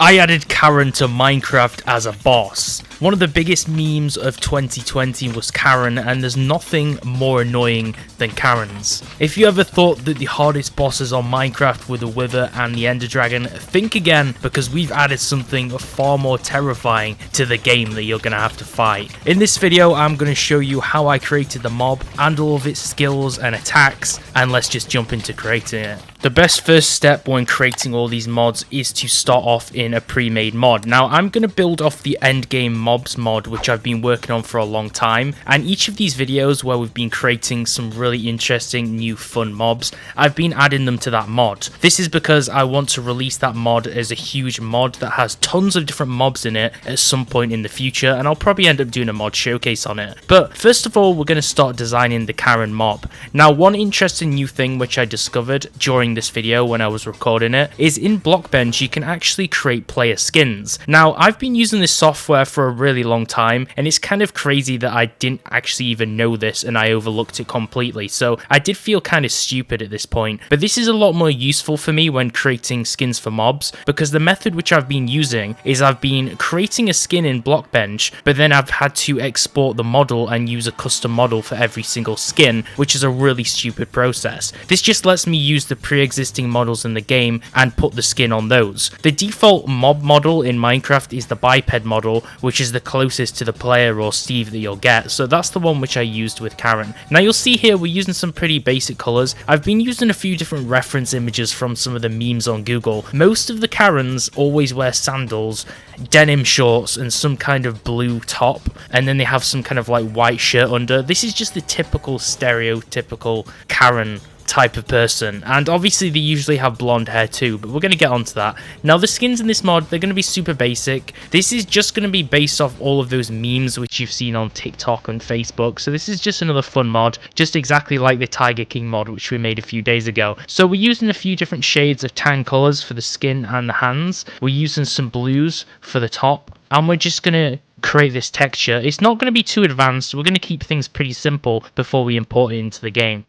I added Karen to Minecraft as a boss. One of the biggest memes of 2020 was Karen, and there's nothing more annoying than Karens. If you ever thought that the hardest bosses on Minecraft were the Wither and the Ender Dragon, think again, because we've added something far more terrifying to the game that you're going to have to fight. In this video, I'm going to show you how I created the mob and all of its skills and attacks, and let's just jump into creating it. The best first step when creating all these mods is to start off in a pre-made mod. Now I'm going to build off the endgame mobs mod, which I've been working on for a long time, and each of these videos where we've been creating some really interesting new fun mobs, I've been adding them to that mod. This is because I want to release that mod as a huge mod that has tons of different mobs in it at some point in the future, and I'll probably end up doing a mod showcase on it. But first of all, we're going to start designing the Karen mob. Now one interesting new thing which I discovered during this video when I was recording it is in Blockbench you can actually create player skins. Now I've been using this software for a really long time, and it's kind of crazy that I didn't actually even know this and I overlooked it completely, so I did feel kind of stupid at this point. But this is a lot more useful for me when creating skins for mobs, because the method which I've been using is I've been creating a skin in Blockbench, but then I've had to export the model and use a custom model for every single skin, which is a really stupid process. This just lets me use the pre-existing models in the game and put the skin on those. The default mob model in Minecraft is the biped model, which is the closest to the player or Steve that you'll get, so that's the one which I used with Karen. Now you'll see here we're using some pretty basic colours. I've been using a few different reference images from some of the memes on Google. Most of the Karens always wear sandals, denim shorts and some kind of blue top, and then they have some kind of like white shirt under. This is just the typical stereotypical Karen type of person, and obviously they usually have blonde hair too, but we're going to get onto that. Now the skins in this mod, they're going to be super basic. This is just going to be based off all of those memes which you've seen on TikTok and Facebook, so this is just another fun mod, just exactly like the Tiger King mod which we made a few days ago. So we're using a few different shades of tan colours for the skin and the hands. We're using some blues for the top, and we're just going to create this texture. It's not going to be too advanced. We're going to keep things pretty simple before we import it into the game.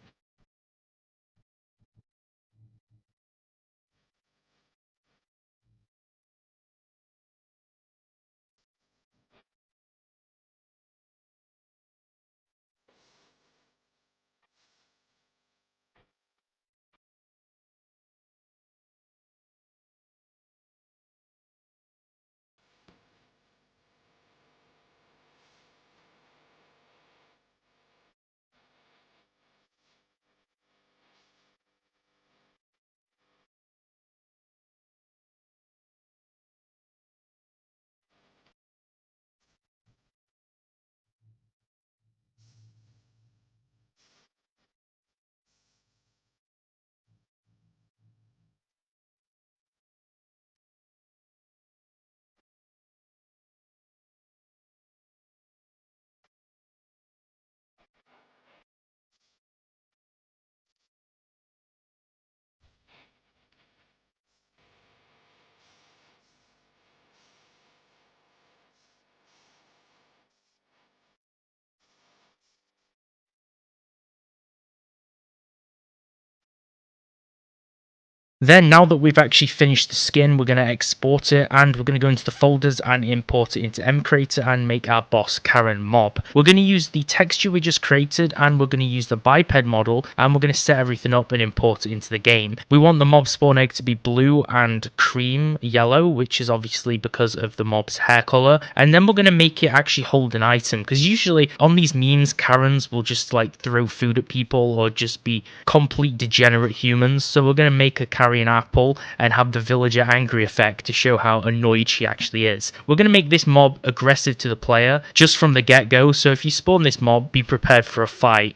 Then now that we've actually finished the skin, we're going to export it, and we're going to go into the folders and import it into mcreator and make our boss Karen mob. We're going to use the texture we just created, and we're going to use the biped model, and we're going to set everything up and import it into the game. We want the mob spawn egg to be blue and cream yellow, which is obviously because of the mob's hair color, and then we're going to make it actually hold an item, because usually on these memes Karens will just like throw food at people or just be complete degenerate humans. So we're going to make a Karen an apple and have the villager angry effect to show how annoyed she actually is. We're going to make this mob aggressive to the player just from the get-go, so if you spawn this mob, be prepared for a fight.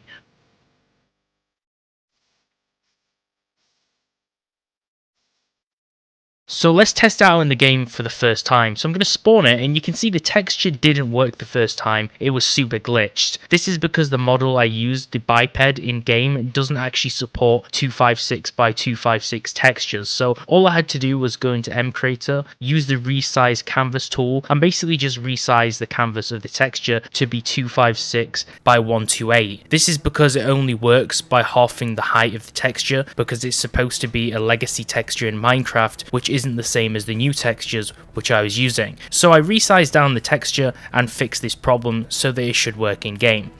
So let's test it out in the game for the first time. So I'm going to spawn it, and you can see the texture didn't work the first time. It was super glitched. This is because the model I used, the biped in game, doesn't actually support 256 by 256 textures. So all I had to do was go into mcreator, use the resize canvas tool, and basically just resize the canvas of the texture to be 256 by 128. This is because it only works by halving the height of the texture, because it's supposed to be a legacy texture in Minecraft, which isn't the same as the new textures which I was using. So I resized down the texture and fixed this problem so that it should work in game.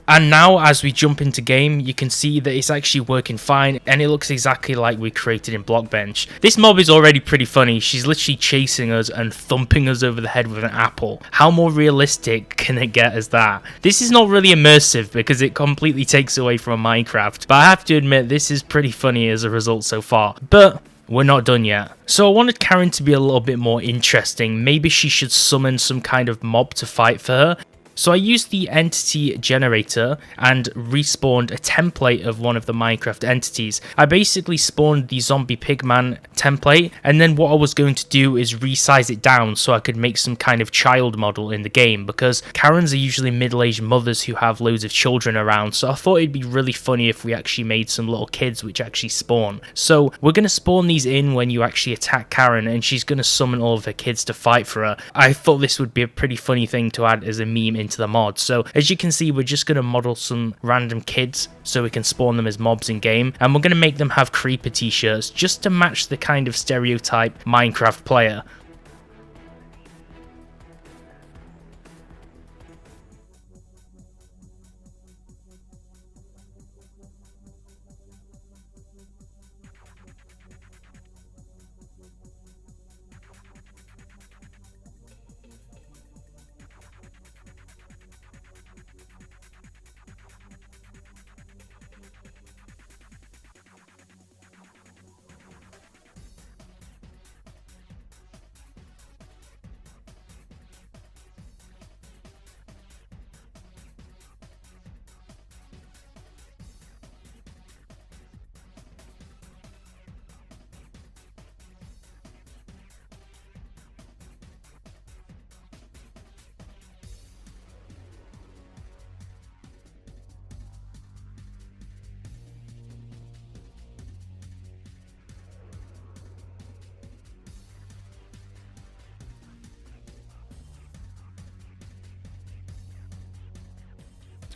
And now as we jump into game, you can see that it's actually working fine and it looks exactly like we created in Blockbench. This mob is already pretty funny. She's literally chasing us and thumping us over the head with an apple. How more realistic can it get as that? This is not really immersive because it completely takes away from Minecraft, but I have to admit this is pretty funny as a result so far. But we're not done yet. So I wanted Karen to be a little bit more interesting. Maybe she should summon some kind of mob to fight for her. So I used the entity generator and respawned a template of one of the Minecraft entities. I basically spawned the zombie pigman template, and then what I was going to do is resize it down so I could make some kind of child model in the game, because Karens are usually middle-aged mothers who have loads of children around, so I thought it'd be really funny if we actually made some little kids which actually spawn. So we're going to spawn these in when you actually attack Karen, and she's going to summon all of her kids to fight for her. I thought this would be a pretty funny thing to add as a meme into the mod. So as you can see, we're just going to model some random kids so we can spawn them as mobs in game, and we're going to make them have creeper t-shirts just to match the kind of stereotype Minecraft player.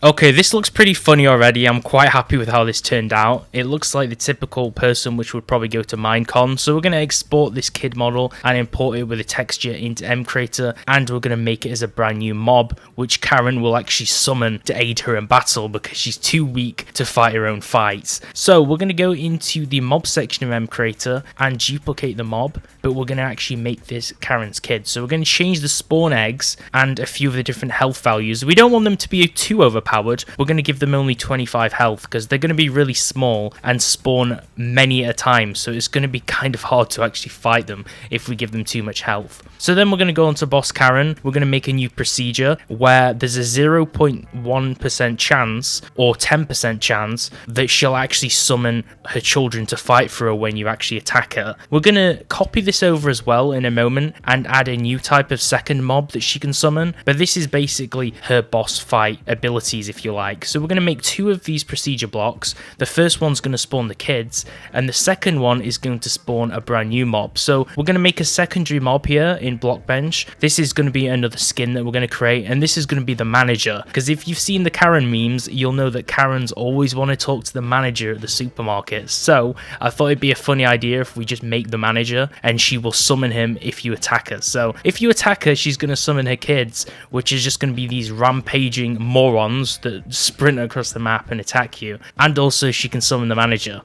Okay, this looks pretty funny already. I'm quite happy with how this turned out. It looks like the typical person which would probably go to Minecon. So we're going to export this kid model and import it with a texture into mcreator, and we're going to make it as a brand new mob which Karen will actually summon to aid her in battle because she's too weak to fight her own fights. So we're going to go into the mob section of mcreator and duplicate the mob, but we're going to actually make this Karen's kid. So we're going to change the spawn eggs and a few of the different health values. We don't want them to be too overpowered. We're going to give them only 25 health because they're going to be really small and spawn many at a time, so it's going to be kind of hard to actually fight them if we give them too much health. So then we're going to go on to boss Karen. We're going to make a new procedure where there's a 0.1% chance or 10% chance that she'll actually summon her children to fight for her when you actually attack her. We're going to copy this over as well in a moment and add a new type of second mob that she can summon, but this is basically her boss fight abilities, if you like. So we're going to make two of these procedure blocks. The first one's going to spawn the kids, and the second one is going to spawn a brand new mob. So we're going to make a secondary mob here in Blockbench. This is going to be another skin that we're going to create, and this is going to be the manager, because if you've seen the Karen memes, you'll know that Karens always want to talk to the manager at the supermarket. So I thought it'd be a funny idea if we just make the manager and she will summon him if you attack her. So if you attack her, she's going to summon her kids, which is just going to be these rampaging morons that sprint across the map and attack you, and also she can summon the manager.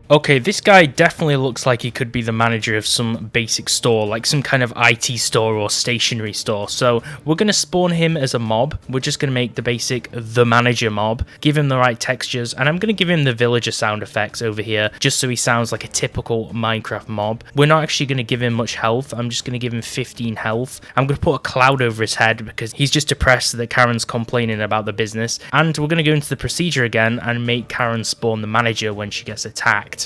Okay, this guy definitely looks like he could be the manager of some basic store, like some kind of IT store or stationery store. So we're going to spawn him as a mob. We're just going to make the basic the manager mob, give him the right textures, and I'm going to give him the villager sound effects over here, just so he sounds like a typical Minecraft mob. We're not actually going to give him much health. I'm just going to give him 15 health. I'm going to put a cloud over his head because he's just depressed that Karen's complaining about the business. And we're going to go into the procedure again and make Karen spawn the manager when she gets attacked.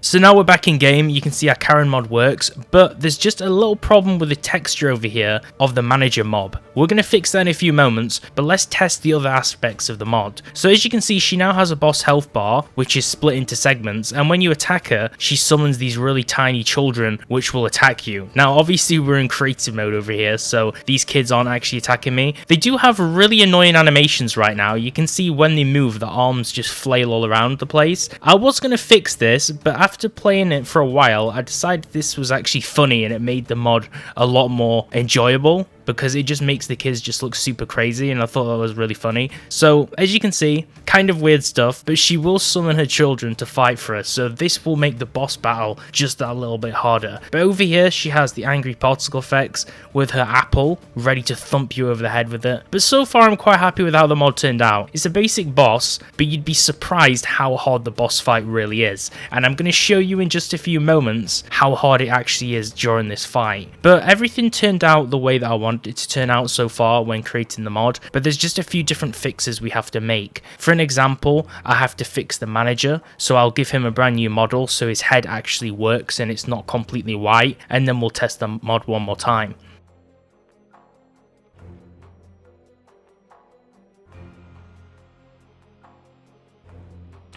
So now we're back in game, you can see our Karen mod works, but there's just a little problem with the texture over here of the manager mob. We're going to fix that in a few moments, but let's test the other aspects of the mod. So as you can see, she now has a boss health bar, which is split into segments, and when you attack her, she summons these really tiny children, which will attack you. Now obviously we're in creative mode over here, so these kids aren't actually attacking me. They do have really annoying animations right now. You can see when they move, the arms just flail all around the place. I was going to fix this, but after playing it for a while, I decided this was actually funny and it made the mod a lot more enjoyable, because it just makes the kids just look super crazy, and I thought that was really funny. So as you can see, kind of weird stuff, but she will summon her children to fight for us, so this will make the boss battle just that little bit harder. But over here she has the angry particle effects with her apple ready to thump you over the head with it. But so far I'm quite happy with how the mod turned out. It's a basic boss, but you'd be surprised how hard the boss fight really is, and I'm going to show you in just a few moments how hard it actually is during this fight. But everything turned out the way that I wanted it to turn out so far when creating the mod, but there's just a few different fixes we have to make. For an example, I have to fix the manager, so I'll give him a brand new model so his head actually works and it's not completely white, and then we'll test the mod one more time.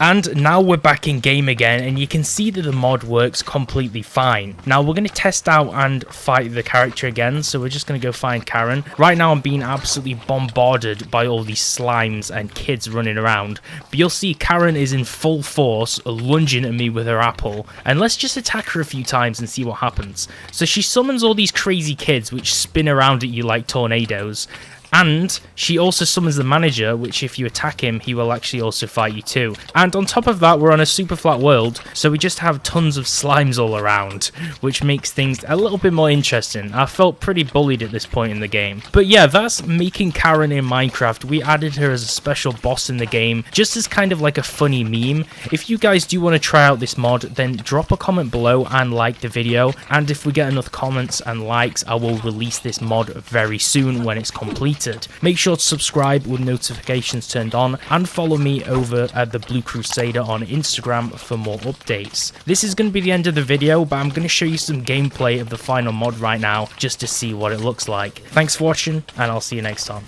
And now we're back in game again, and you can see that the mod works completely fine. Now we're going to test out and fight the character again, so we're just going to go find Karen. Right now I'm being absolutely bombarded by all these slimes and kids running around, but you'll see Karen is in full force lunging at me with her apple, and let's just attack her a few times and see what happens. So she summons all these crazy kids which spin around at you like tornadoes. And she also summons the manager, which if you attack him, he will actually also fight you too. And on top of that, we're on a super flat world, so we just have tons of slimes all around, which makes things a little bit more interesting. I felt pretty bullied at this point in the game. But yeah, that's making Karen in Minecraft. We added her as a special boss in the game, just as kind of like a funny meme. If you guys do want to try out this mod, then drop a comment below and like the video. And if we get enough comments and likes, I will release this mod very soon when it's complete. Make sure to subscribe with notifications turned on, and follow me over at the Blue Crusader on Instagram for more updates. This is going to be the end of the video, but I'm going to show you some gameplay of the final mod right now just to see what it looks like. Thanks for watching, and I'll see you next time.